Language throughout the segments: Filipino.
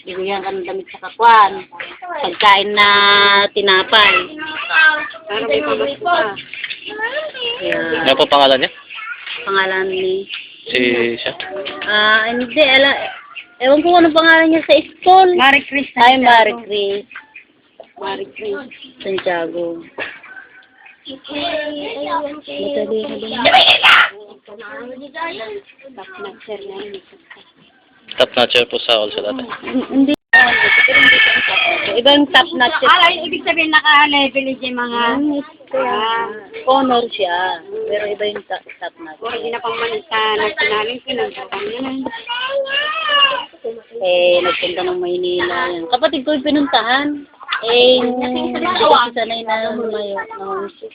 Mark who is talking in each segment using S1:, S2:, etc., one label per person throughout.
S1: Bibigyan ka ng damit sa kakwan. Pagkain na tinapay.
S2: Para may pamas pa.
S1: Yeah.
S3: Ano po pangalan niya?
S1: Pangalan ni...
S3: Siya?
S1: Hindi. Ewan ko anong pangalan niya sa school.
S2: Marie Chris.
S1: Ay, Marie Chris.
S2: Marie Chris.
S1: Santiago. Matali ka din.
S3: Top notcher po sa also dati.
S1: Hindi. Iba yung top notch.
S2: Ibig sabihin naka-level yung mga...
S1: Honor siya. Pero iba yung top notch.
S2: Hindi na pang manita nationalin, pinagpapang yan.
S1: Nagpunta ng Maynila. Yan. Kapatid ko yung pinuntahan. Hindi kasi sanay na lumayo ng homesick.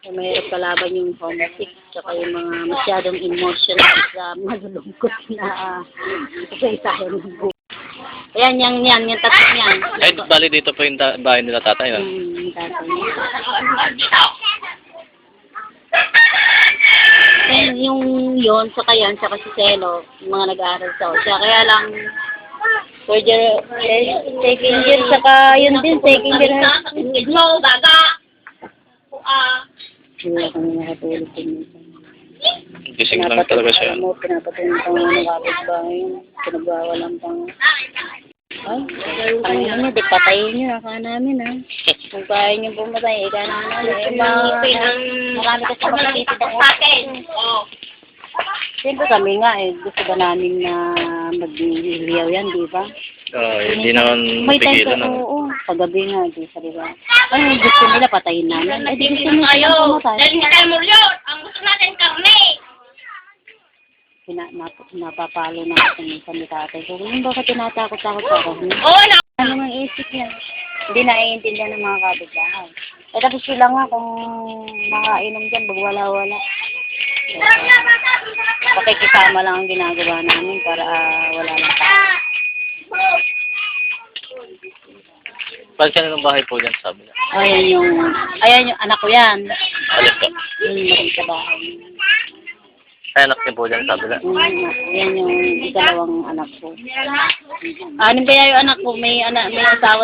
S1: Mahirap kalaban yung homesick tsaka yung mga masyadong emotional sa malulungkot na isa-isahin ng buhay. Ayan, yung tatay niyan.
S3: Eh, bali dito po yung bahay nila tatay, no?
S1: Tatay niya. Yung yon saka yan, saka si Selo, yung mga nag-aaral sa siya. Kaya lang, second year, saka yun din, second year. Wala kami nakatulog din.
S3: Gising lang talaga siya.
S1: Pinapatulog pang mga kapitbahay. Pinagbawalan pang... Ay, kaya niya, di patayin niyo, naka namin, ha. Kung kaya niyo pumatay, ika na namin. Marami kasi makasitid ako. Siyempre kami nga, gusto ba namin na mag-iliyaw yan, di ba?
S3: Hindi naman mapigilan, no?
S1: Oo, paggabi nga, di sa diba? Ano gusto nila, patayin namin. Di gusto nila pumatay.
S2: Dahil nga tayo muryot, ang gusto natin karne.
S1: Napapalo na ako minsan ni tatay ko. Bakit tinatakot-takot ako?
S2: Oo na!
S1: Ano ang isip niya? Hindi naiintindihan ng mga kapitbahay. Tapos sila nga kung makainom dyan, wala-wala. Pakikisama lang ang ginagawa namin para wala lang tayo.
S3: Pagka ng bahay po dyan, sabi niya.
S1: Ayan yung anak ko yan.
S3: Alis ka.
S1: Yung sa bahay.
S3: Ay, anak niya po dyan, sabi niya.
S1: Yan yung dalawang anak ko. Anim kaya yung anak ko, may asawa.